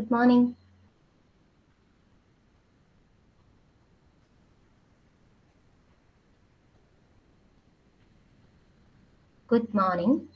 Good morning. Good morning.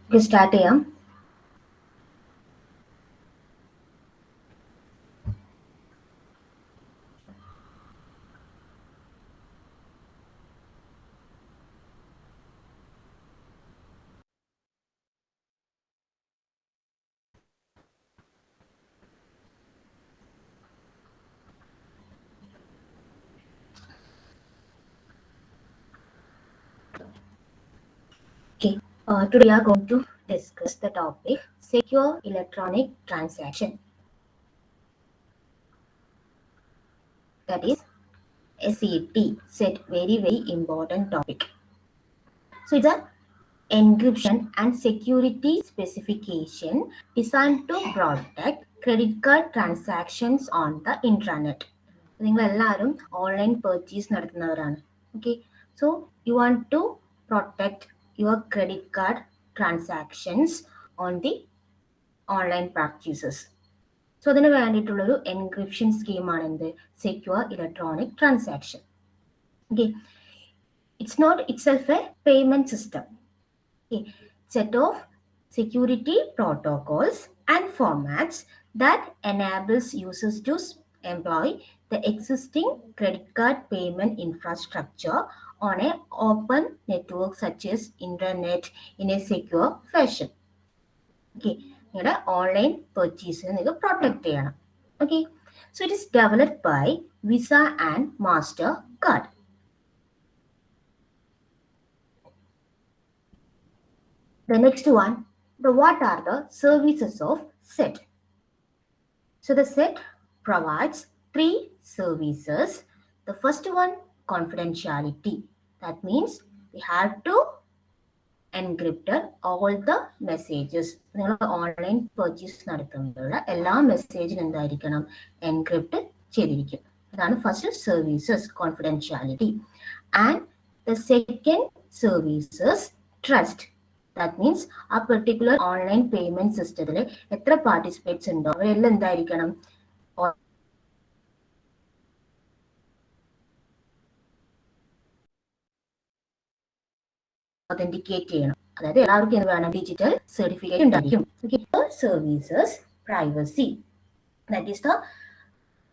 Okay, start ചെയ്യാം. Okay, today we are going to discuss the topic secure electronic transaction. That is SET. Set very important topic. So it's a encryption and security specification designed to protect credit card transactions on the intranet. നിങ്ങളെല്ലാവരും online purchase നടത്തുന്നവരാണ്. Okay, so you want to protect your credit card transactions on the online practices. So അതിന് വേണ്ടിയിട്ടുള്ളൊരു encryption സ്കീമാണ് എന്ത് secure electronic transaction. Okay, it's not itself a payment system. Set of security protocols and formats that enables users to employ the existing credit card payment infrastructure on an open network such as internet in a secure fashion. Okay, നിങ്ങളുടെ online പർച്ചേസിനെ നിങ്ങൾക്ക് protect ചെയ്യണം. Okay, so it is developed by Visa and Mastercard. The next one, what are the services of SET? So the SET provides 3 services. The first one, confidentiality. That means we have to encrypt all the messages. നിങ്ങൾ online purchase നടത്തുമ്പോഴുള്ള എല്ലാ മെസ്സേജിനും എന്തായിരിക്കണം encrypt ചെയ്തിരിക്കും. അതാണ് first services confidentiality. And the second services trust. That means ആ particular online payment സിസ്റ്റത്തിൽ എത്ര participates ഉണ്ടോ അവരെല്ലാം എന്തായിരിക്കണം ഒതന്റിക്കേറ്റ് ചെയ്യണം. അതായത് എല്ലാവർക്കും എന്ത് വേണം ഡിജിറ്റൽ സർട്ടിഫിക്കറ്റ് ഉണ്ടായിരിക്കും. Services privacy. That is the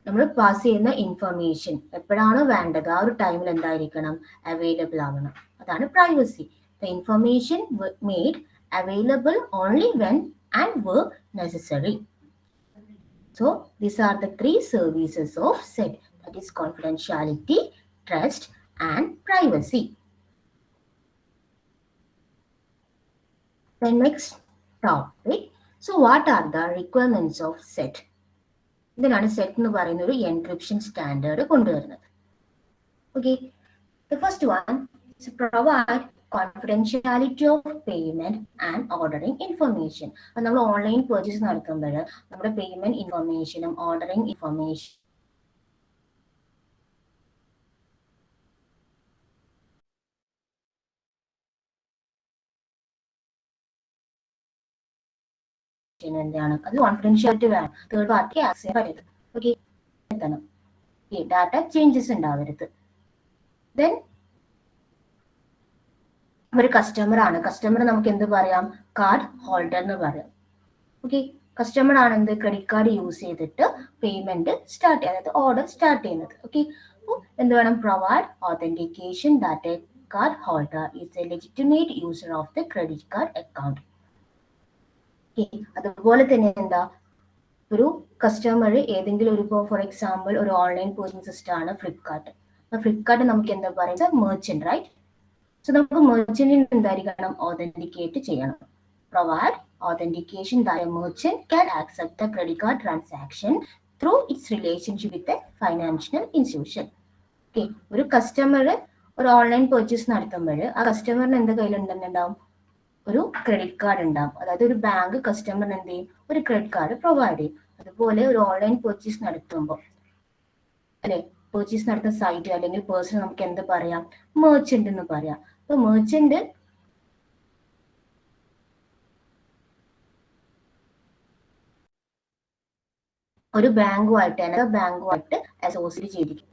നമ്മൾ പാസ് ചെയ്യുന്ന ഇൻഫർമേഷൻ എപ്പോഴാണോ വേണ്ടത് ആ ഒരു ടൈമിൽ എന്തായിരിക്കണം അവൈലബിൾ ആവണം. അതാണ് privacy. The information made available only when and were necessary. So these are the 3 services of SET. That is confidentiality, trust and privacy. The next topic. So what are the requirements of SET? ഇതിനാണ് set എന്ന് പറയുന്ന ഒരു encryption standard കൊണ്ടുവരുന്നത്. Okay, the first one is provide confidentiality of payment and ordering information. നമ്മൾ online purchase നടത്തുമ്പോൾ നമ്മുടെ payment ഇൻഫർമേഷനും ordering information എന്താണ്, അത് കോൺഫിഡൻഷ്യാലിറ്റി വേണം, തേർഡ് പാർട്ടി ആക്സസ് ചെയ്യാൻ പറ്റരുത്. ഓക്കെ, എത്തണം, ഡാറ്റ ചേഞ്ചസ് ഉണ്ടാവരുത്. ദെൻ ഒരു കസ്റ്റമർ ആണ്, കസ്റ്റമർ നമുക്ക് എന്ത് പറയാം, കാർഡ് ഹോൾഡർ എന്ന് പറയാം. ഓക്കെ, കസ്റ്റമർ ആണ് എന്ത്, ക്രെഡിറ്റ് കാർഡ് യൂസ് ചെയ്തിട്ട് പേയ്മെന്റ് സ്റ്റാർട്ട് ചെയ്യുന്നത്, അതായത് ഓർഡർ സ്റ്റാർട്ട് ചെയ്യുന്നത്. ഓക്കെ, എന്ത് വേണം, provide authentication that A card holder is A legitimate user of the credit card account. അതുപോലെ തന്നെ എന്താ, ഒരു കസ്റ്റമർ ഏതെങ്കിലും ഒരു, ഫോർ എക്സാമ്പിൾ ഒരു ഓൺലൈൻ പേഴ്സൺ സിസ്റ്റം ആണ് ഫ്ലിപ്കാർട്ട്. ഫ്ലിപ്കാർട്ട് നമുക്ക് എന്താ പറയുക, മെർച്ചന്റ്, റൈറ്റ്? സോ നമുക്ക് മെർച്ചന്റിന് എന്തായിരിക്കണം, ഓതന്റിക്കേറ്റ് ചെയ്യണം. Provide authentication that A merchant can accept the credit card transaction through it's relationship with a financial institution. Okay, ഒരു കസ്റ്റമർ ഒരു ഓൺലൈൻ പർച്ചേസ് നടത്തുമ്പോൾ ആ കസ്റ്റമറിന് എന്താ കയ്യിലുണ്ടെന്നുണ്ടാവും, ഒരു ക്രെഡിറ്റ് കാർഡ് ഉണ്ടാവും. അതായത് ഒരു ബാങ്ക് കസ്റ്റമറിന് എന്ത് ചെയ്യും, ഒരു ക്രെഡിറ്റ് കാർഡ് പ്രൊവൈഡ് ചെയ്യും. അതുപോലെ ഒരു ഓൺലൈൻ പർച്ചേസ് നടത്തുമ്പോൾ, അല്ലെ, പർച്ചേസ് നടത്തുന്ന സൈറ്റ് അല്ലെങ്കിൽ പേഴ്സൺ നമുക്ക് എന്ത് പറയാം, മെർച്ചന്റ് എന്ന് പറയാം. അപ്പൊ മെർച്ചന്റ് ഒരു ബാങ്കുമായിട്ട് അസോസിയേറ്റ് ചെയ്തിരിക്കും.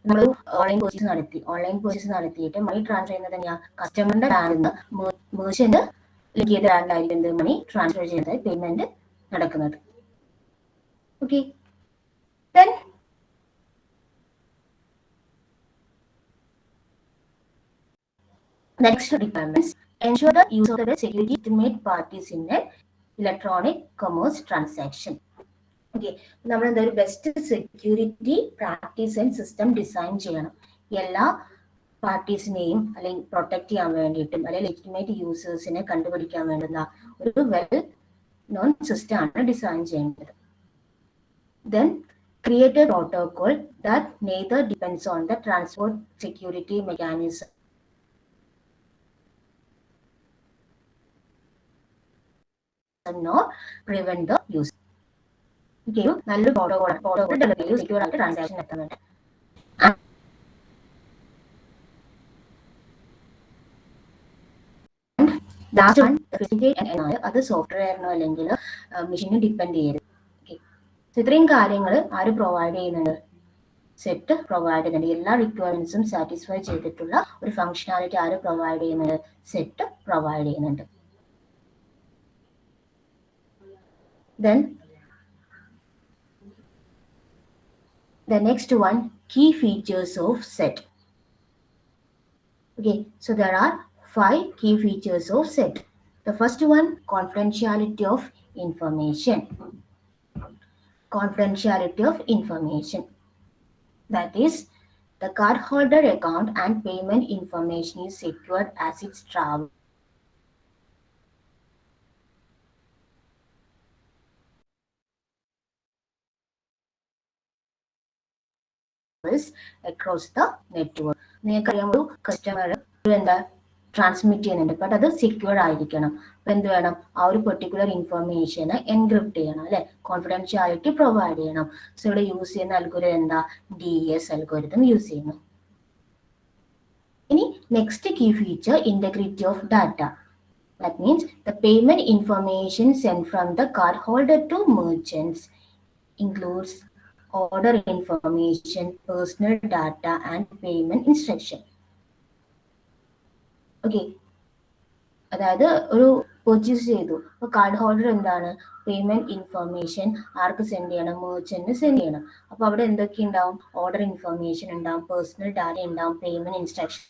നമ്മൾ ഓൺലൈൻ പർച്ചേസ് നടത്തിയിട്ട് മണി ട്രാൻസ്ഫർ ചെയ്യുന്നത് തന്നെയാ കസ്റ്റമറിന്റെ ബാങ്കിൽ നിന്ന് മെർച്ചന്റ് ലിങ്ക് ചെയ്ത ബാങ്കിലായിരിക്കും മണി ട്രാൻസ്ഫർ ചെയ്യുന്നത്, പേയ്മെന്റ് നടക്കുന്നത്. Okay, then next requirements, ensure the use of the security legitimate parties in an electronic commerce transaction. Okay, നമ്മൾ എന്താ ഒരു best security practice and system design ചെയ്യണം. എല്ലാ പാർട്ടീസിനെയും അല്ലെങ്കിൽ പ്രൊട്ടക്ട് ചെയ്യാൻ വേണ്ടിയിട്ടും അല്ലെങ്കിൽ ലെജിറ്റിമേറ്റ് യൂസേഴ്സിനെ കണ്ടുപിടിക്കാൻ വേണ്ടുന്ന ഒരു വെൽ നോൺ സിസ്റ്റം ആണ് ഡിസൈൻ ചെയ്യേണ്ടത്. Then create A protocol that neither depends on the transport security mechanism nor prevent the use. Okay, നല്ലൊരു പ്രോട്ടോകോൾ ഡെവലപ്പ് ചെയ്ത് സെക്യൂർ ആയിട്ട് ട്രാൻസാക്ഷൻ നടത്തുന്നുണ്ട്. ലാസ്റ്റ് വൺ, അത് സോഫ്റ്റ്വെയറിനോ അല്ലെങ്കിൽ മെഷീനോ ഡിപ്പെൻഡ് ചെയ്യരുത്. ഓക്കെ, ഇത്രയും കാര്യങ്ങൾ ആര് പ്രൊവൈഡ് ചെയ്യുന്നുണ്ട്, സെറ്റ് പ്രൊവൈഡ് ചെയ്യുന്നുണ്ട്. എല്ലാ റിക്വയർമെന്റ്സും സാറ്റിസ്ഫൈ ചെയ്തിട്ടുള്ള ഒരു ഫംഗ്ഷനാലിറ്റി ആര് പ്രൊവൈഡ് ചെയ്യുന്നുണ്ട്, സെറ്റ് പ്രൊവൈഡ് ചെയ്യുന്നുണ്ട്. Then the next one, key features of SET. Okay, so there are 5 key features of SET. The first one, confidentiality of information. Confidentiality of information. That is, the cardholder account and payment information is secured as it travels across the network. നിങ്ങൾക്കറിയാം, ഒരു customer എന്താ transmit ചെയ്യുന്നുണ്ട്, but അത് secure ആയിരിക്കണം. അപ്പൊ എന്ത് വേണം, ആ ഒരു പെർട്ടിക്കുലർ ഇൻഫർമേഷന് എൻക്രിപ്റ്റ് ചെയ്യണം, അല്ലെ, കോൺഫിഡൻഷ്യാലിറ്റി പ്രൊവൈഡ് ചെയ്യണം. സോ ഇവിടെ യൂസ് ചെയ്യുന്ന അൽഗോരിതം എന്താ, DES അൽഗോരിതം യൂസ് ചെയ്യുന്നു. ഇനി next key feature, integrity of data. That means the payment information sent from the cardholder to merchants includes order information, personal data, and payment instruction. Okay, അതായത് ഒരു purchase ചെയ്തു, അപ്പൊ card holder എന്താണ്, payment information ആർക്ക് send ചെയ്യണം, മെർച്ചന്റിന് send ചെയ്യണം. അപ്പൊ അവിടെ എന്തൊക്കെ ഉണ്ടാവും, ഓർഡർ ഇൻഫർമേഷൻ ഉണ്ടാവും, പേഴ്സണൽ ഡാറ്റ ഉണ്ടാവും, പേയ്മെന്റ് ഇൻസ്ട്രക്ഷൻ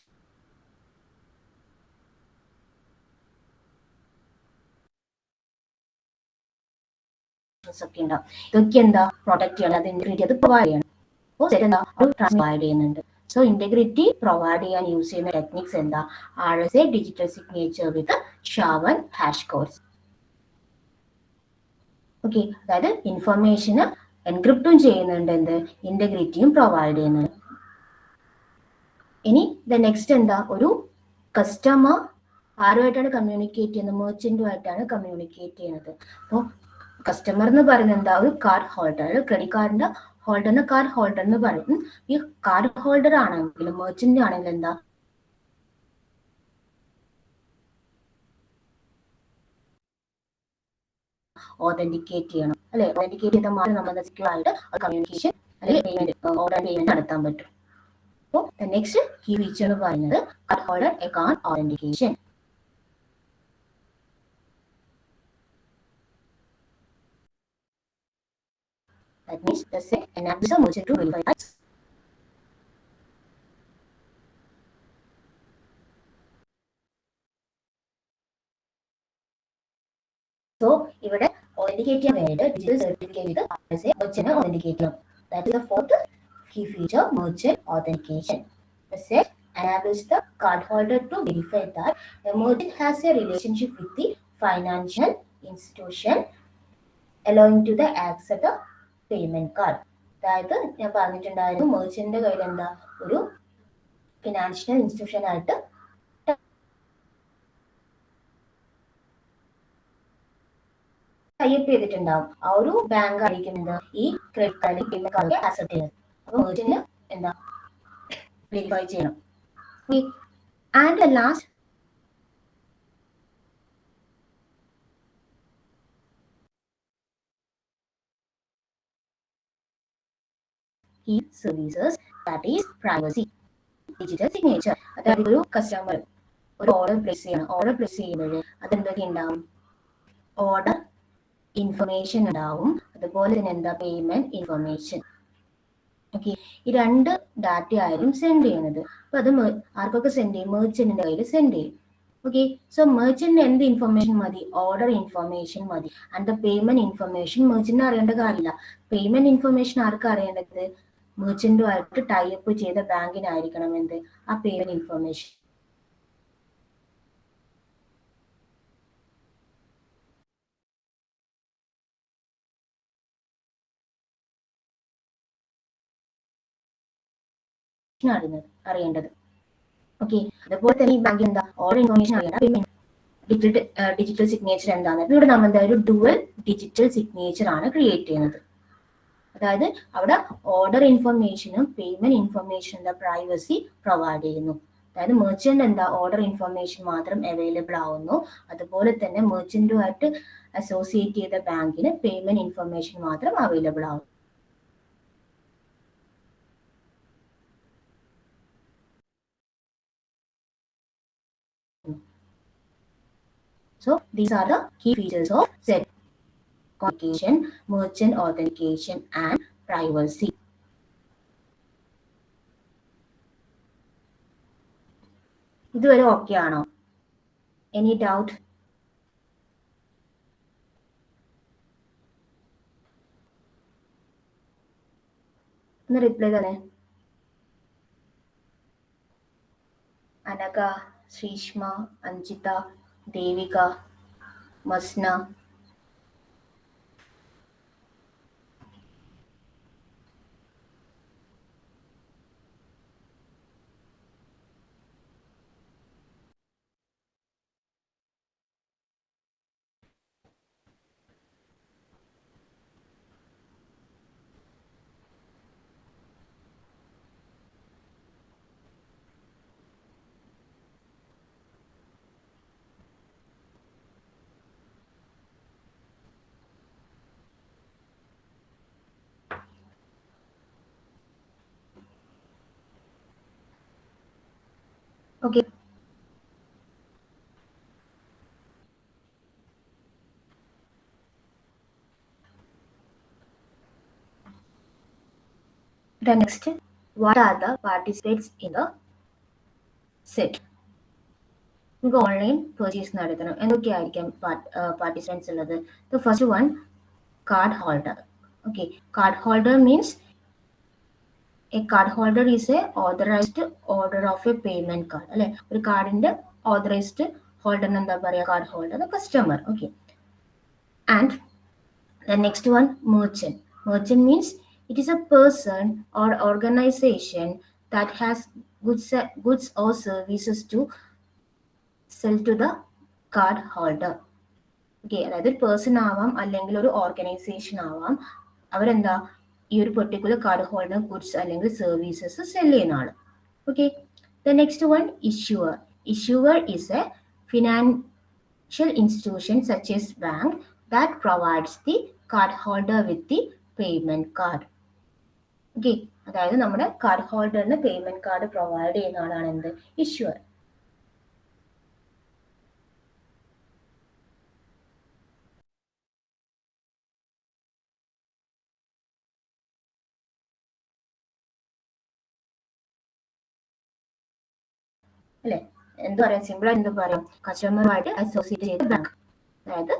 ഒക്കെ ഉണ്ടാവും. ഇതൊക്കെ എന്താ, പ്രൊട്ടക്ട് ചെയ്യണം, അത് ഇന്റഗ്രേറ്റ് ചെയ്ത് പ്രൊവൈഡ് ചെയ്യണം. അപ്പോൾ സെറ്റ് എന്താ, പ്രൊവൈഡ് ചെയ്യുന്നുണ്ട്. സോ ഇന്റഗ്രിറ്റി പ്രൊവൈഡ് ചെയ്യാൻ യൂസ് ചെയ്യുന്ന ടെക്നിക്സ് എന്താ? RSA ഡിജിറ്റൽ സിഗ്നേച്ചർ വിത്ത് SHA-1 ഹാഷ് കോഡ്സ്. ഓക്കെ, അതായത് ഇൻഫർമേഷന് എൻക്രിപ്റ്റും ചെയ്യുന്നുണ്ട്, എന്ത് ഇന്റഗ്രിറ്റിയും പ്രൊവൈഡ് ചെയ്യുന്നുണ്ട്. ഇനി നെക്സ്റ്റ് എന്താ? ഒരു കസ്റ്റമർ ആരുമായിട്ടാണ് കമ്മ്യൂണിക്കേറ്റ് ചെയ്യുന്നത്? മെർച്ചന്റുമായിട്ടാണ് കമ്മ്യൂണിക്കേറ്റ് ചെയ്യുന്നത്. അപ്പോൾ കസ്റ്റമർ എന്ന് പറയുന്നത് എന്താ? ഒരു കാർഡ് ഹോൾഡർ, ക്രെഡിറ്റ് കാർഡിന്റെ ഹോൾഡറിന് കാർഡ് ഹോൾഡർ എന്ന് പറയും. ഈ കാർഡ് ഹോൾഡർ ആണെങ്കിലും മെർച്ചന്റ് ആണെങ്കിലും എന്താ? ഓതന്റിക്കേറ്റ് ചെയ്യണം, അല്ലെ? ഓതന്റിക്കേറ്റ് ചെയ്താൽ മാത്രം നമ്മൾ സെക്യൂർ ആയിട്ട് കമ്മ്യൂണിക്കേഷൻ അല്ലെങ്കിൽ പേയ്മെന്റ് ഓർഡർ പേയ്മെന്റ് നടത്താൻ പറ്റും. അപ്പോൾ നെക്സ്റ്റ് കീ ഫീച്ചർ എന്ന് പറയുന്നത് card holder account authentication. That means the SEC enables the merchant to verify that. So ഇവിടെ ഓതന്റിക്കേറ്റ് ചെയ്യാൻ വേണ്ടിയിട്ട് ഡിജിറ്റൽ സർട്ടിഫിക്കറ്റ് ചെയ്ത് മെർച്ചന്റ് ഓതന്റിക്കേറ്റ് ചെയ്യണം. That is the fourth key feature, merchant authentication. The SEC enables the cardholder to verify that the merchant has a relationship with the financial institution, allowing to the accept the payment card. അതായത് ഞാൻ പറഞ്ഞിട്ടുണ്ടായിരുന്നു, മെർച്ചന്റിന്റെ കയ്യിൽ എന്താ? ഒരു financial institution ആയിട്ട് type ചെയ്തിട്ടുണ്ടാവും. ആ ഒരു ബാങ്ക് ആയിരിക്കും എന്താ ഈ ക്രെഡിറ്റ് കാർഡിൽ പേയ്മെന്റ് കാർഡ് ആക്സെപ്റ്റ് ചെയ്യുന്നത്. അപ്പൊ മെർച്ചന്റിന് എന്താ വെരിഫൈ ചെയ്യണം. And last key services, that is privacy. Digital signature, അതായത് ഒരു കസ്റ്റമർ ഒരു ഓർഡർ പ്ലേസ് ചെയ്യണം. ഓർഡർ പ്ലേസ് ചെയ്യുമ്പോൾ അതെന്തൊക്കെ ഉണ്ടാവും? ഓർഡർ ഇൻഫർമേഷൻ ഉണ്ടാവും, അതുപോലെ തന്നെ എന്താ പേയ്മെന്റ് ഇൻഫർമേഷൻ. ഓക്കെ, ഈ രണ്ട് ഡാറ്റ ആയിരിക്കും സെൻഡ് ചെയ്യുന്നത്. അപ്പൊ അത് ആർക്കൊക്കെ സെൻഡ് ചെയ്യും? മെർച്ചന്റിന്റെ കയ്യിൽ സെൻഡ് ചെയ്യും. ഓക്കെ, സോ മെർച്ചന്റിന് എന്ത് ഇൻഫർമേഷൻ മതി? ഓർഡർ ഇൻഫർമേഷൻ മതി. ആൻഡ് ദ പേയ്മെന്റ് ഇൻഫർമേഷൻ മെർച്ചന്റിന് അറിയേണ്ട കാര്യമില്ല. പേയ്മെന്റ് ഇൻഫർമേഷൻ ആർക്ക് അറിയേണ്ടത്? മെർച്ചന്റുമായിട്ട് ടൈപ്പ് ചെയ്ത ബാങ്കിനായിരിക്കണം എന്ത് ആ പേയ്മെന്റ് ഇൻഫർമേഷൻ. അറിയേണ്ടത്. ഓക്കെ, അതുപോലെ തന്നെ ഈ ബാങ്കിൽ എന്താ ഓർഡർ ഇൻഫർമേഷൻ അറിയണം. ഡിജിറ്റൽ സിഗ്നേച്ചർ എന്താണ്? ഇവിടെ നമ്മൾ എന്താ ഒരു ഡുവൽ ഡിജിറ്റൽ സിഗ്നേച്ചർ ആണ് ക്രിയേറ്റ് ചെയ്യുന്നത്. അതായത് അവിടെ ഓർഡർ ഇൻഫർമേഷനും പേയ്മെന്റ് ഇൻഫർമേഷൻ എന്താ പ്രൈവസി പ്രൊവൈഡ് ചെയ്യുന്നു. അതായത് മെർച്ചന്റ് എന്താ ഓർഡർ ഇൻഫർമേഷൻ മാത്രം അവൈലബിൾ ആവുന്നു, അതുപോലെ തന്നെ മെർച്ചന്റുമായിട്ട് അസോസിയേറ്റ് ചെയ്ത ബാങ്കിന് പേയ്മെന്റ് ഇൻഫർമേഷൻ മാത്രം അവൈലബിൾ ആവും. So these are the key features of SEC: authentication, merchant authentication, and privacy. ഇതുവരെ ഓക്കെ ആണോ? Any doubt? ഒന്ന് റിപ്ലൈ തന്നെ. Anagha, Sreeshma, Anjitha, Devika, Masna. Okay. The next, what are the participants in the set? നമുക്ക് online purchase നടത്തണം. എന്തൊക്കെയായിരിക്കും participants ഉള്ളത്? The first one, card holder. Okay, card holder means A card holder is a authorized order of a payment card. അല്ലെ, ഒരു കാർഡിന്റെ authorised holder എന്താ പറയുക, card holder, customer. Okay. And the next one, merchant. Merchant means it is a person or organization that has goods or services to sell to the card holder. Okay, അതായത് ഒരു person ആവാം അല്ലെങ്കിൽ ഒരു organisation ആവാം, അവരെന്താ ഈ ഒരു particular card holder goods അല്ലെങ്കിൽ സർവീസസ് സെൽ ചെയ്യുന്ന ആള്. Okay. The next one, issuer. Issuer is A financial institution such as bank that provides the card holder with the payment card. Okay, അതായത് നമ്മുടെ കാർഡ് ഹോൾഡറിന് പേയ്മെന്റ് കാർഡ് പ്രൊവൈഡ് ചെയ്യുന്ന ആളാണ് എന്ത്, issuer. അല്ലെ, എന്താ പറയാ, സിമ്പിൾ ആയിട്ട് എന്താ പറയാം, കസ്റ്റമറുമായിട്ട് അസോസിയേറ്റ് ചെയ്ത ബാങ്ക്, അതായത്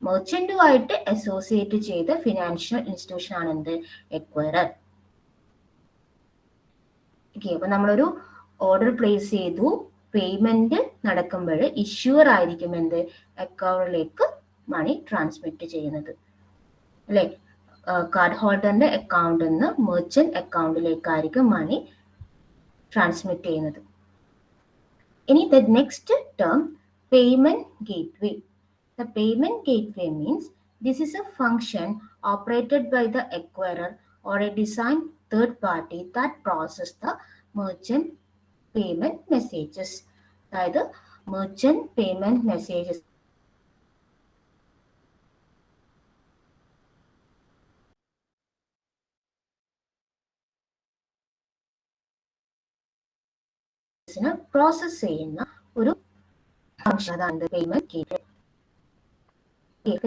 മെർച്ചന്റുമായിട്ട് അസോസിയേറ്റ് ചെയ്ത ഫിനാൻഷ്യൽ ഇൻസ്റ്റിറ്റ്യൂഷൻ ആണ് എന്ത്, എക്വയറർ. ഓക്കെ, അപ്പൊ നമ്മളൊരു ഓർഡർ പ്ലേസ് ചെയ്തു, പേയ്മെന്റ് നടക്കുമ്പോൾ ഇഷ്യൂവർ ആയിരിക്കും എന്ത്, അക്കൗണ്ടിലേക്ക് മണി ട്രാൻസ്മിറ്റ് ചെയ്യുന്നത്. അല്ലെ, കാർഡ് ഹോൾഡറിന്റെ അക്കൗണ്ടിൽ നിന്ന് മെർച്ചന്റ് അക്കൗണ്ടിലേക്കായിരിക്കും മണി ട്രാൻസ്മിറ്റ് ചെയ്യുന്നത്. ഇനി the next term, payment gateway. The payment gateway means this is a function operated by the acquirer or a designed third party that process the merchant payment messages. അതായത് merchant payment messages process ചെയ്യുന്ന ഒരു function, അതാണ് payment gateway.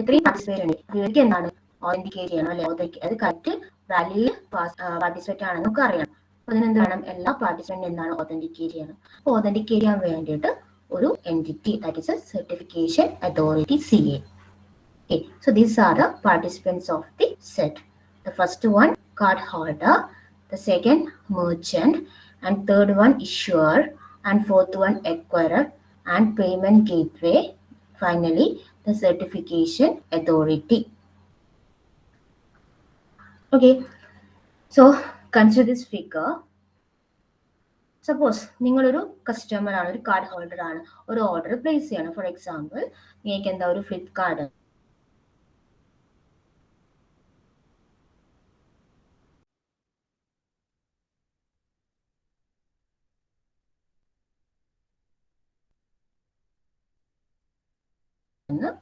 ഇത്രയും participate ഉണ്ട്, ഇവർക്ക് എന്താണ് authenticate ചെയ്യണം, അല്ലെ, അത് കറക്റ്റ് വാല്യൂ പാർട്ടിസിപ്പേറ്റ് ആണെന്ന് നമുക്ക് അറിയണം. അപ്പൊ അതിനെന്ത് വേണം, എല്ലാ പാർട്ടിസിപ്പേറ്റും എന്താണ് ഓതന്റിക്കേറ്റ് ചെയ്യണം. അപ്പൊ ഓതന്റിക്കേറ്റ് ചെയ്യാൻ വേണ്ടിയിട്ട് ഒരു entity, that is A certification authority, CA. Okay, so these are the participants of the set. The first one, card holder, the second, merchant, and third one, issuer, and fourth one, acquirer, and payment gateway. Finally, the certification authority. Okay, so consider this figure. Suppose നിങ്ങളൊരു customer ആണ്, ഒരു card holder ആണ്, ഒരു order place ചെയ്യണം. For example, നിങ്ങൾക്ക് എന്താ ഒരു ഫ്ലിപ്കാർട്ട്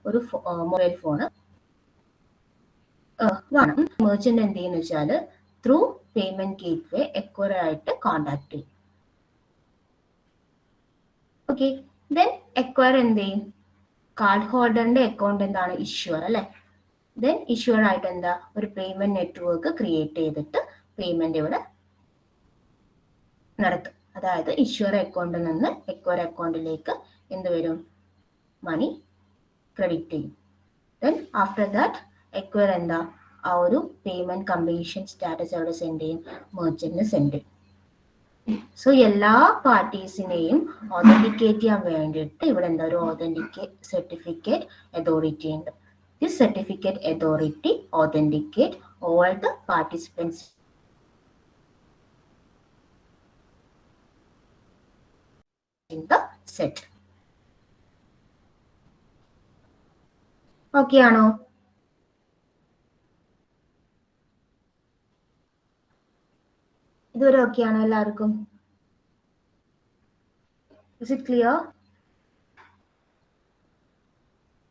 ഒരു മൊബൈൽ ഫോണ് വേണം. മെർച്ചന്റ് എന്ത് ചെയ്യുന്ന വെച്ചാൽ ത്രൂ പേയ്മെന്റ് ഗേറ്റ്വേ എക്വയർ ആയിട്ട് കോണ്ടാക്ട് ചെയ്യും. ഓക്കെ, ദെൻ എക്വയർ എന്ത് ചെയ്യും, കാർഡ് ഹോൾഡറിന്റെ അക്കൗണ്ട് എന്താണ്, ഇഷ്യൂവർ, അല്ലെ. ദെൻ ഇഷ്യൂവർ ആയിട്ട് എന്താ, ഒരു പേയ്മെന്റ് നെറ്റ്വർക്ക് ക്രിയേറ്റ് ചെയ്തിട്ട് പേയ്മെന്റ് ഇവിടെ നടത്തും. അതായത് ഇഷ്യൂവർ അക്കൗണ്ടിൽ നിന്ന് എക്വയർ അക്കൗണ്ടിലേക്ക് എന്ത് വരും, മണി ക്രെഡിറ്റ് ചെയ്യും. ദെൻ ആഫ്റ്റർ ദാറ്റ് എക്വയർ എന്താ, ആ ഒരു പേയ്മെന്റ് കംപ്ലീഷൻ സ്റ്റാറ്റസ് അവിടെ സെൻഡ് ചെയ്യും, മെർച്ചന്റിന് സെൻഡ് ചെയ്യും. സോ എല്ലാ പാർട്ടീസിനെയും ഓതന്റിക്കേറ്റ് ചെയ്യാൻ വേണ്ടിയിട്ട് ഇവിടെ എന്താ, ഒരു സർട്ടിഫിക്കറ്റ് അതോറിറ്റി ഉണ്ട്. This certificate authority authenticate all the participants in the set. Okay ആണോ? ഇതുവരെ ഓക്കെ ആണോ എല്ലാവർക്കും? Is it clear?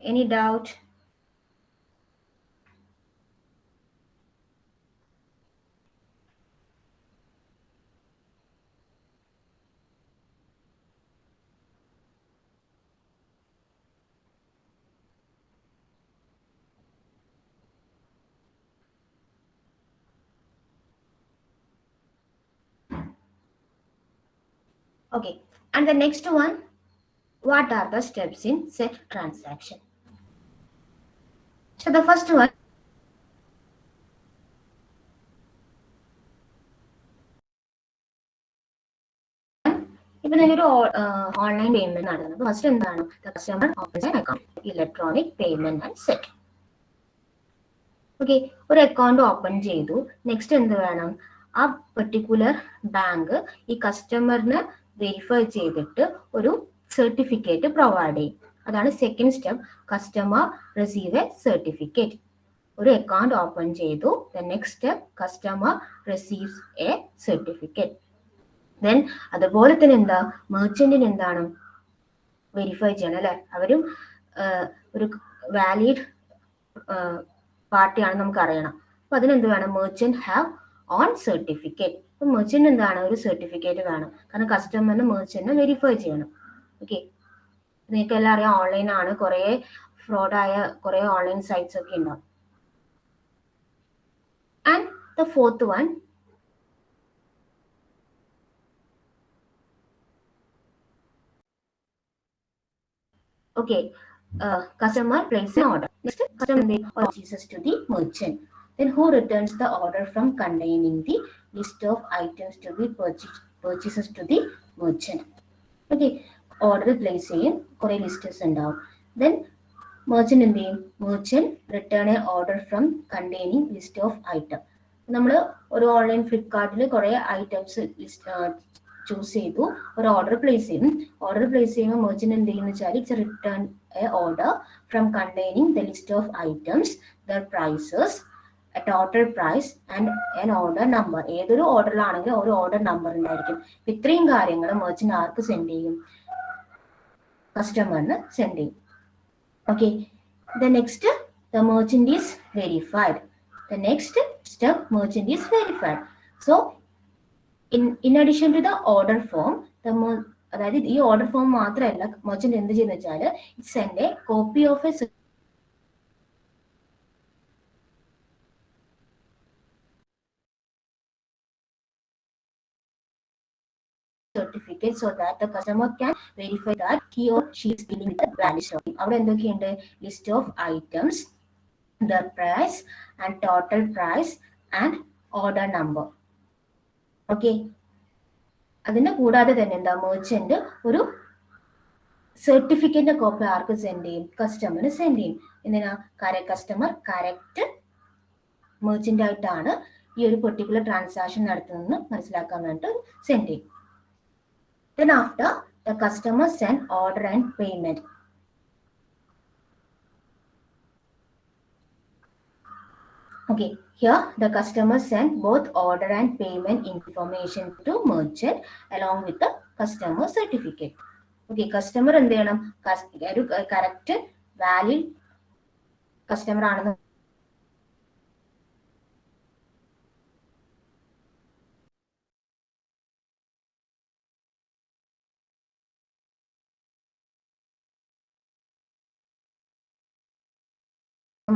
Any doubt? Okay, and the next one, what are the steps in set transaction? So the first one, ഇപ്പൊ ഒരു online payment നടക്കുന്നത്. അപ്പൊ first എന്താണ്, customer opens an account, electronic payment and set. Okay, ഒരു account open ചെയ്തു. Next എന്ത് വേണം, ആ പെർട്ടിക്കുലർ ബാങ്ക് ഈ കസ്റ്റമറിന് വെരിഫൈ ചെയ്തിട്ട് ഒരു സർട്ടിഫിക്കറ്റ് പ്രൊവൈഡ് ചെയ്യും. അതാണ് second step, customer receive A certificate. ഒരു അക്കൗണ്ട് ഓപ്പൺ ചെയ്തു, the next step customer receives A certificate. Then അതുപോലെ തന്നെ എന്താ, മെർച്ചന്റിന് എന്താണ് വെരിഫൈ ചെയ്യണം അല്ലെ, അവരും ഒരു വാലിഡ് പാർട്ടിയാണ് നമുക്ക് അറിയണം. അപ്പൊ അതിനെന്ത് വേണം, മെർച്ചന്റ് ഹാവ് ഓൺ സർട്ടിഫിക്കറ്റ്. അപ്പൊ മെർച്ചന്റ് എന്താണ്, ഒരു സർട്ടിഫിക്കറ്റ് വേണം, കാരണം കസ്റ്റമറിന് മെർച്ചന്റിനെ വെരിഫൈ ചെയ്യണം. ഓക്കെ, നിങ്ങൾക്ക് എല്ലാം അറിയാം, ഓൺലൈൻ ആണ്, കുറെ ഫ്രോഡായ കുറെ ഓൺലൈൻ സൈറ്റ്സ് ഒക്കെ ഉണ്ടാവും. And the fourth one, okay, customer places an order. Next, customer purchases to the merchant. Then who returns the order from containing the list of items to be purchases to the merchant. Okay, order place ചെയ്യും, കുറെ ലിസ്റ്റസ് ഉണ്ടാവും. Then merchant എന്ത് ചെയ്യും, merchant return a order from containing list of item. നമ്മൾ ഒരു online ഫ്ലിപ്കാർട്ടിൽ കുറെ items choose ചെയ്തു, ഒരു ഓർഡർ പ്ലേസ് ചെയ്യും. ഓർഡർ പ്ലേസ് ചെയ്യുമ്പോൾ മെർച്ചന്റ് എന്ത് ചെയ്യുന്ന വെച്ചാൽ it's return a order from containing the list of items, the prices, a total price and an order number. ഏതൊരു ഓർഡറിലാണെങ്കിലും ഒരു ഓർഡർ നമ്പർ ഉണ്ടായിരിക്കും. ഇത്രയും കാര്യങ്ങൾ മെർച്ചന്റ് ആർക്ക് സെൻഡ് ചെയ്യും, കസ്റ്റമറിന് സെൻഡ് ചെയ്യും. Okay, the next, the merchant is verified. The next step, merchant is verified. So in addition to the order form, അതായത് ഈ ഓർഡർ ഫോം മാത്രമല്ല മെർച്ചന്റ് എന്ത് ചെയ്യുന്ന വെച്ചാൽ it send A copy of A certificate so that the customer can verify that he or she is dealing with the valid stock. അവിടെ എന്തൊക്കെയുണ്ട്, list of items, the price and total price and order number. Okay, അതിന്റെ കൂടാതെ തന്നെ എന്താ, merchant ഒരു സർട്ടിഫിക്കറ്റിന്റെ copy ആർക്ക് send ചെയ്യും, കസ്റ്റമറിന് send ചെയ്യും. എന്തിനാ, കസ്റ്റമർ കറക്റ്റ് മെർച്ചന്റ് ആയിട്ടാണ് ഈ ഒരു പെർട്ടിക്കുലർ ട്രാൻസാക്ഷൻ നടത്തുന്നതെന്ന് മനസ്സിലാക്കാൻ വേണ്ടിട്ട് സെൻഡ് ചെയ്യും. Then after, the customer send order and payment. Okay, here the customer send both order and payment information to merchant along with the customer certificate. Okay, customer എന്ത് ചെയ്യണം, ഒരു കറക്റ്റ് വാലിഡ് കസ്റ്റമർ ആണെന്ന്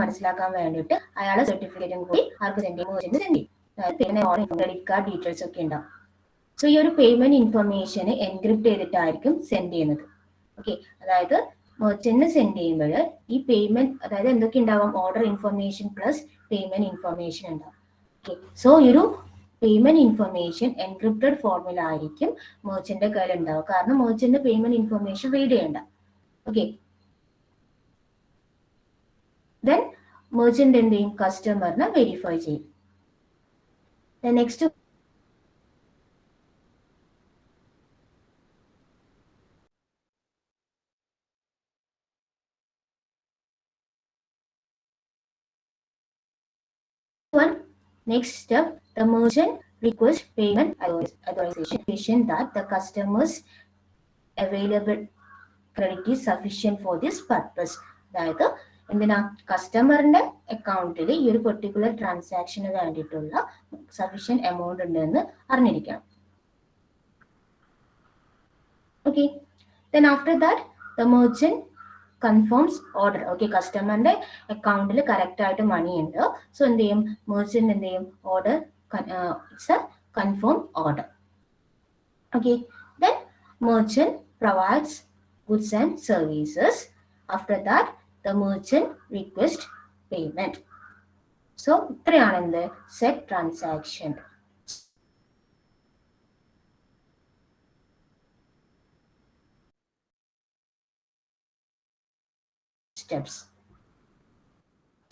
മനസ്സിലാക്കാൻ വേണ്ടിയിട്ട് അയാളെ സർട്ടിഫിക്കറ്റും കൂടി ആർക്ക് സെൻഡ് ചെയ്യും, മെർച്ചന്റ് സെൻഡ് ചെയ്യും. അതായത് പേയ്മെന്റ്, ക്രെഡിറ്റ് കാർഡ് ഡീറ്റെയിൽസ് ഒക്കെ ഉണ്ടാവും. സോ ഈ ഒരു പേയ്മെന്റ് ഇൻഫർമേഷൻ എൻക്രിപ്റ്റ് ചെയ്തിട്ടായിരിക്കും സെൻഡ് ചെയ്യുന്നത്. ഓക്കെ, അതായത് മെർച്ചന്റിന് സെൻഡ് ചെയ്യുമ്പോൾ ഈ പേയ്മെന്റ്, അതായത് എന്തൊക്കെ ഉണ്ടാവും, order information plus payment information ഉണ്ടാവും. ഓക്കെ, സോ ഈ ഒരു പേയ്മെന്റ് ഇൻഫർമേഷൻ എൻക്രിപ്റ്റഡ് ഫോർമിലായിരിക്കും മെർച്ചന്റിന്റെ കയ്യിൽ ഉണ്ടാവും, കാരണം മെർച്ചന്റ് പേയ്മെന്റ് ഇൻഫർമേഷൻ റീഡ് ചെയ്യണ്ട. ഓക്കെ, then മെർച്ചന്റ് എന്ത് ചെയ്യും, കസ്റ്റമറിനെ വെരിഫൈ ചെയ്യും. Next one, next step, the merchant request payment authorization that the customer's available credit is sufficient for this purpose. അതായത് എന്തിനാ, കസ്റ്റമറിന്റെ അക്കൗണ്ടിൽ ഈ ഒരു പെർട്ടിക്കുലർ ട്രാൻസാക്ഷന് വേണ്ടിയിട്ടുള്ള സഫീഷ്യന്റ് എമൗണ്ട് ഉണ്ടെന്ന് അറിഞ്ഞിരിക്കണം. Okay, then after that the merchant confirms order. Okay, കസ്റ്റമറിന്റെ അക്കൗണ്ടിൽ കറക്റ്റ് ആയിട്ട് മണി ഉണ്ട്. സോ എന്ത് ചെയ്യും, മെർച്ചന്റ് എന്ത് ചെയ്യും, order it's A confirm order. Okay, then merchant provides goods and services. After that the merchant request payment. So ഇത്രയാണ് എന്ത്, set transaction. steps.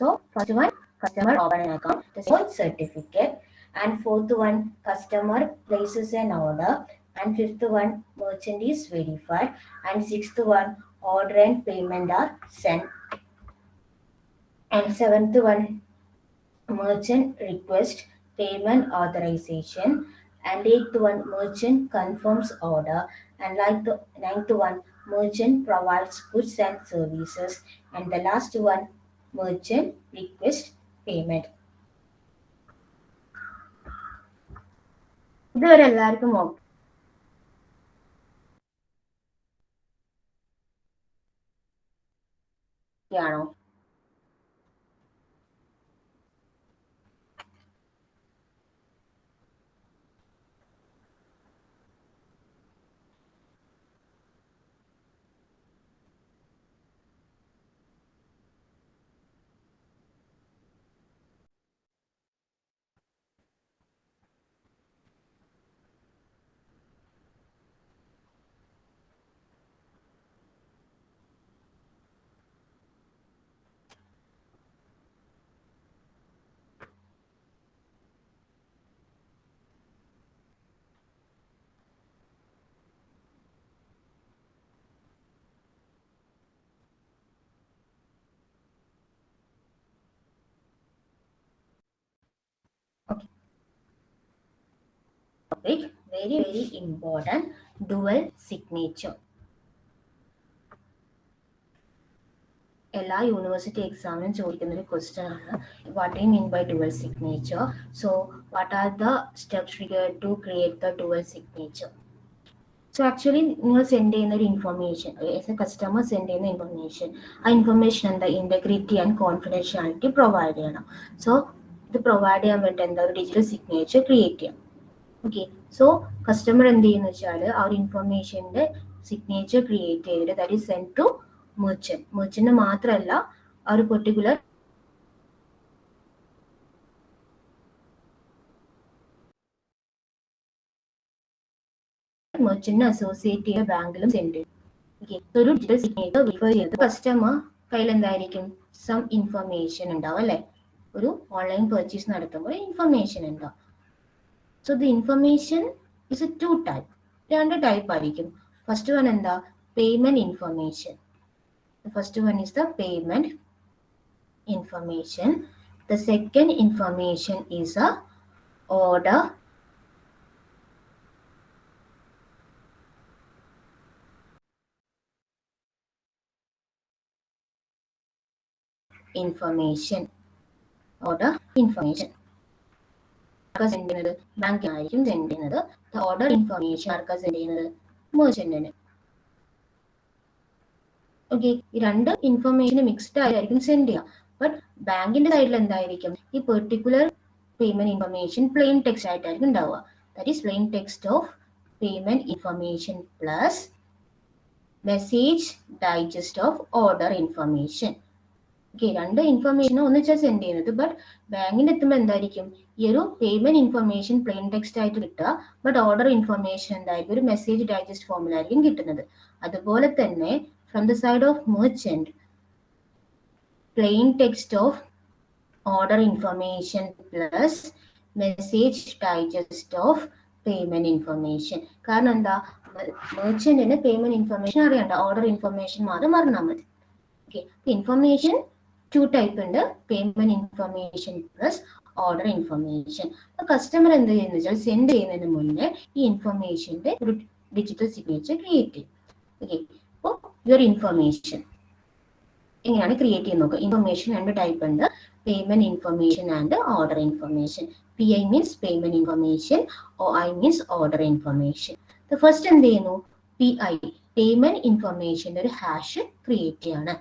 So first one, customer open an account, the second certificate, and fourth one, customer places an order, and fifth one, merchant is verified, and sixth one, order and payment are sent, and seventh one, merchant request payment authorization, and eighth one, merchant confirms order, and like the ninth one, merchant provides goods and services, and the last one, merchant request payment. ഇതുവരെ എല്ലാവർക്കും okay ആണോ? Okay. Topic very important, dual signature. എല്ലാ university എക്സാമിനും ചോദിക്കുന്ന ഒരു question ആണ്, what you mean by dual signature. So what are the steps required to create the dual signature? So actually നിങ്ങൾ send ചെയ്യുന്ന ഒരു information, as a customer send ചെയ്യുന്ന information, ആ ഇൻഫർമേഷൻ എന്താ, ഇൻറ്റഗ്രിറ്റി ആൻഡ് കോൺഫിഡൻഷ്യാലിറ്റി പ്രൊവൈഡ് ചെയ്യണം. So ഇത് provide ചെയ്യാൻ വേണ്ടി എന്താ, ഒരു ഡിജിറ്റൽ സിഗ്നേച്ചർ ക്രിയേറ്റ് ചെയ്യാം. ഓക്കെ, സോ കസ്റ്റമർ എന്ത് ചെയ്യുന്ന വെച്ചാൽ ആ ഒരു ഇൻഫർമേഷൻ്റെ സിഗ്നേച്ചർ ക്രിയേറ്റ് ചെയ്തിട്ട് that is send to merchant. Merchant മാത്രമല്ല, ആ ഒരു പെർട്ടിക്കുലർ മെർച്ചന്റിനെ അസോസിയേറ്റ് ചെയ്ത ബാങ്കിലും സെൻഡ് ചെയ്യും. ഓക്കെ, ഒരു ഡിജിറ്റൽ സിഗ്നേച്ചർ വെരിഫൈ ചെയ്ത് കസ്റ്റമർ കയ്യിൽ എന്തായിരിക്കും, സം ഇൻഫർമേഷൻ ഉണ്ടാവും അല്ലേ? ഒരു ഓൺലൈൻ പർച്ചേസ് നടത്തുമ്പോൾ ഇൻഫർമേഷൻ ഉണ്ടാവും. So the information is a 2 type, 2 type ആയിരിക്കും. ഫസ്റ്റ് വൺ എന്താ, payment information. The first one is the payment information. The second information is a order information. Order information. Send ചെയ്യുന്നത് ബാങ്കിനായിരിക്കും send ചെയ്യുന്നത്. Order information ആർക്കാ send ചെയ്യുന്നത്, മെർച്ചന്റിന്. Okay, ഈ രണ്ട് ഇൻഫർമേഷൻ മിക്സ്ഡ് ആയിരിക്കും സെൻഡ് ചെയ്യുക. ബട്ട് ബാങ്കിന്റെ സൈഡിൽ എന്തായിരിക്കും, ഈ particular payment information plain text ആയിട്ടായിരിക്കും ഉണ്ടാവുക. That is plain text of payment information plus message digest of order information. Okay, രണ്ട് ഇൻഫർമേഷൻ ഒന്നിച്ചാണ് സെൻഡ് ചെയ്യുന്നത്. ബട്ട് ബാങ്കിന്റെ എത്തുമ്പോൾ എന്തായിരിക്കും, ഈ ഒരു പേയ്മെന്റ് ഇൻഫർമേഷൻ പ്ലെയിൻ ടെക്സ്റ്റ് ആയിട്ട് കിട്ടുക, ബട്ട് ഓർഡർ ഇൻഫർമേഷൻ എന്തായിരിക്കും, ഒരു മെസ്സേജ് ഡൈജസ്റ്റ് ഫോമിലായിരിക്കും കിട്ടുന്നത്. അതുപോലെ തന്നെ from the side of merchant, plain text of order information plus message digest of payment information. കാരണം എന്താ, മെർച്ചന്റിന് പേയ്മെന്റ് ഇൻഫർമേഷൻ അറിയണ്ട, ഓർഡർ ഇൻഫർമേഷൻ മാത്രം അറിഞ്ഞാൽ മതി. ഓക്കെ, ഇൻഫർമേഷൻ 2 ടൈപ്പ് ഉണ്ട്, payment information plus order information. Customer എന്ത് ചെയ്യുന്ന വെച്ചാൽ സെൻഡ് ചെയ്യുന്നതിന് മുന്നേ ഈ ഇൻഫർമേഷന്റെ ഒരു ഡിജിറ്റൽ സിഗ്നേച്ചർ ക്രിയേറ്റ് ചെയ്യും. ഓക്കെ, അപ്പോൾ യുവർ ഇൻഫർമേഷൻ എങ്ങനെയാണ് ക്രിയേറ്റ് ചെയ്യുന്നത് നോക്കുക. ഇൻഫർമേഷൻ 2 ടൈപ്പ് ഉണ്ട്, payment information and order information. PI means payment information, OI means order information. First എന്ത് ചെയ്യുന്നു, PI പേയ്മെന്റ് ഇൻഫർമേഷന്റെ ഒരു ഹാഷ് ക്രിയേറ്റ് ചെയ്യാണ്.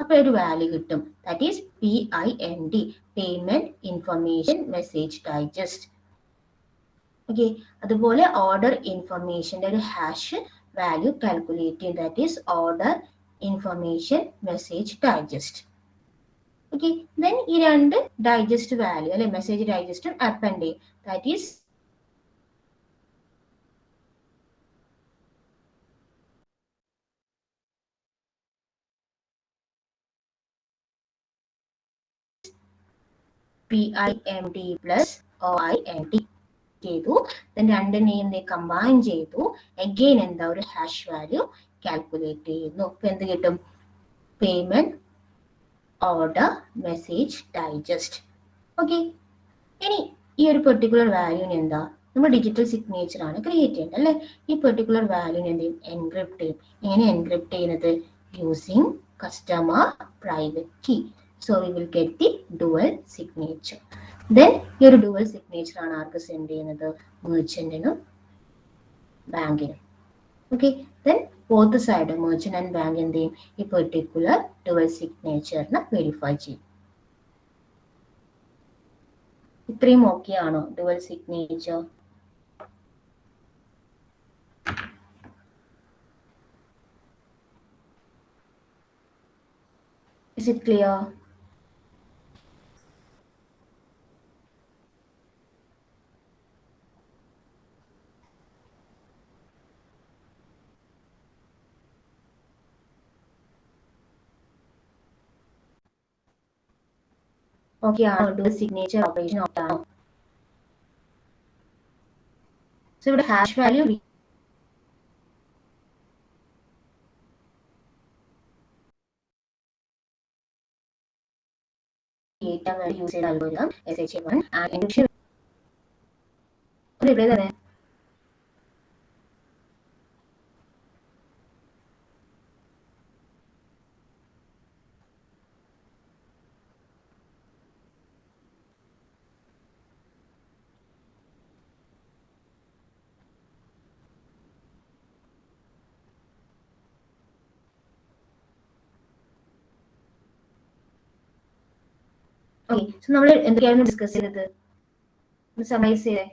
അപ്പൊ ഒരു വാല്യൂ കിട്ടും, that is PIND, payment information message digest. Okay, അതുപോലെ ഓർഡർ ഇൻഫർമേഷന്റെ ഒരു ഹാഷ് വാല്യൂ കാൽക്കുലേറ്റ് ചെയ്യും, that is order information message digest. Okay, then ഈ രണ്ട് ഡൈജസ്റ്റ് വാല്യൂ അല്ലെ, മെസ്സേജ് ഡൈജസ്റ്റും അപ്പൻഡ് ചെയ്യും, that is PIMD plus OIMD ചെയ്തു. ദെൻ രണ്ടിനെയും കമ്പൈൻ ചെയ്തു. അഗെയിൻ എന്താ ഒരു ഹാഷ് വാല്യൂ കാൽക്കുലേറ്റ് ചെയ്യുന്നു. അപ്പൊ എന്ത് കിട്ടും? Payment order message digest. Okay, ഇനി ഈ ഒരു പെർട്ടിക്കുലർ വാല്യൂന് എന്താ നമ്മൾ ഡിജിറ്റൽ സിഗ്നേച്ചർ ആണ് ക്രിയേറ്റ് ചെയ്യേണ്ടത് അല്ലേ? ഈ പെർട്ടിക്കുലർ വാല്യൂന് എന്ത് ചെയ്യും? എൻക്രിപ്റ്റ് ചെയ്യും. എങ്ങനെ എൻക്രിപ്റ്റ് ചെയ്യുന്നത്? Using customer private key. So we will get the dual signature. Then ഈ ഒരു ഡുവൽ സിഗ്നേച്ചർ ആണ് ആർക്ക് സെൻഡ് ചെയ്യുന്നത്? മെർച്ചന്റിനും ബാങ്കിനും. Okay, then both side merchant and bank എന്ത് ചെയ്യും? ഈ പെർട്ടിക്കുലർ ഡുവൽ സിഗ്നേച്ചറിനെ വെരിഫൈ ചെയ്യും. ഇത്രയും ഓക്കെ ആണോ? Dual signature. Is it clear? Okay ആണോ? ഡുവൽ സിഗ്നേച്ചർ ഓപ്പറേഷൻ ഓക്കെ ആണോ? സോ ഇവിടെ ഹാഷ് വാല്യൂ യൂസ് ചെയ്ത അൽഗോരിതം SHA-1 ആൻഡ് എൻക്രിപ്ഷൻ ഇവിടെ തന്നെ. ഓക്കെ, സോ നമ്മൾ എന്തൊക്കെയായിരുന്നു ഡിസ്കസ് ചെയ്തത്? സമറൈസ് ചെയ്തേ.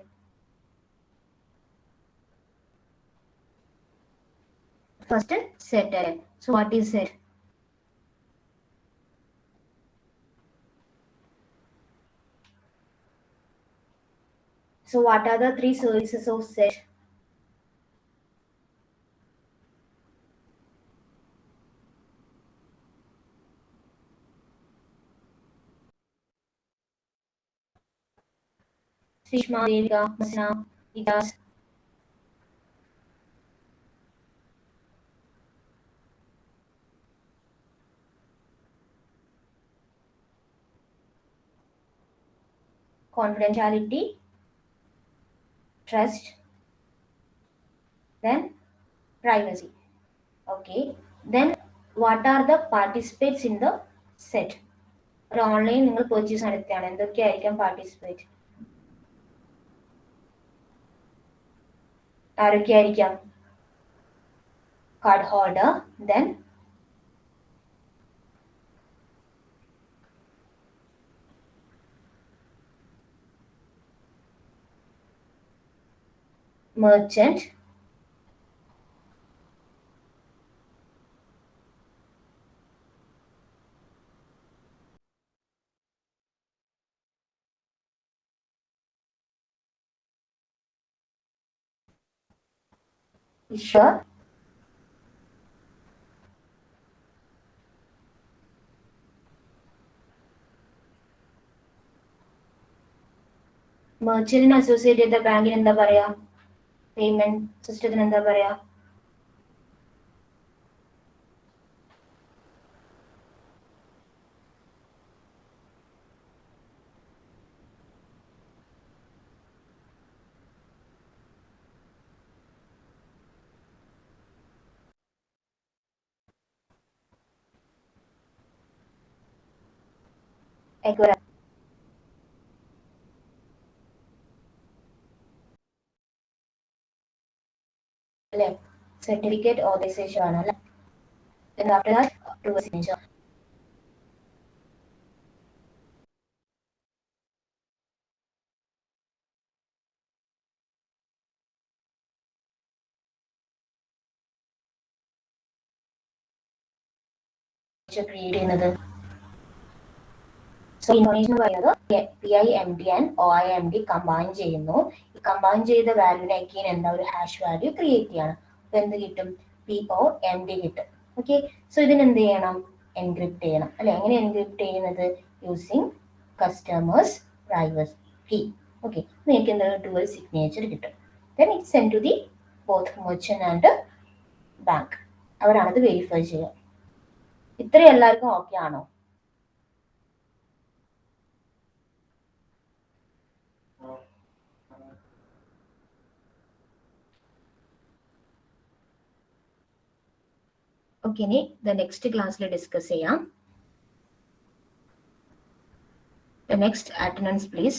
ഫസ്റ്റ് സെറ്റ് അല്ലേ? So what is set? So what are the three services of set? Sishma, Devika, Masna, Vikas. Confidentiality, trust, then privacy. Okay, then what are the participants in the set? ഒരു online നിങ്ങൾ purchase നടത്തുകയാണ്, എന്തൊക്കെയായിരിക്കാം participate? ആരൊക്കെയായിരിക്കാം? Card holder, then merchant, issuer, മെർച്ചന്റിന് associate ചെയ്ത ബാങ്കിന് എന്താ പറയാ? പേയ്മെന്റ് സിസ്റ്റത്തിന് എന്താ പറയാ? അല്ലേ? സർട്ടിഫിക്കറ്റ് ഓതറൈസേഷൻ ആണ് അല്ലേ? Then after that, approval signature. Create ചെയ്യുന്നത്. സോ ഇൻഫർമേഷൻ എന്ന് പറയുന്നത് PIMD ആൻഡ് OIMD കമ്പൈൻ ചെയ്യുന്നു. ഈ കമ്പൈൻ ചെയ്ത വാല്യൂനെ അഗെയിൻ എന്താ ഒരു ഹാഷ് വാല്യൂ ക്രിയേറ്റ് ചെയ്യണം. അപ്പൊ എന്ത് കിട്ടും? POMD കിട്ടും. ഓക്കെ, സോ ഇതിന് എന്ത് ചെയ്യണം? എൻക്രിപ്റ്റ് ചെയ്യണം അല്ലെ? എങ്ങനെ എൻക്രിപ്റ്റ് ചെയ്യുന്നത്? Using customers privacy. Okay, നിങ്ങൾക്ക് എന്താണ് dual signature കിട്ടും. Then it's sent to the both merchant and bank. അവരാണത് വെരിഫൈ ചെയ്യുക. ഇത്രയും എല്ലാവർക്കും ഓക്കെ ആണോ? ഓക്കെ, ഇനി നെക്സ്റ്റ് ക്ലാസ്സിൽ ഡിസ്കസ് ചെയ്യാം. The next attendance please.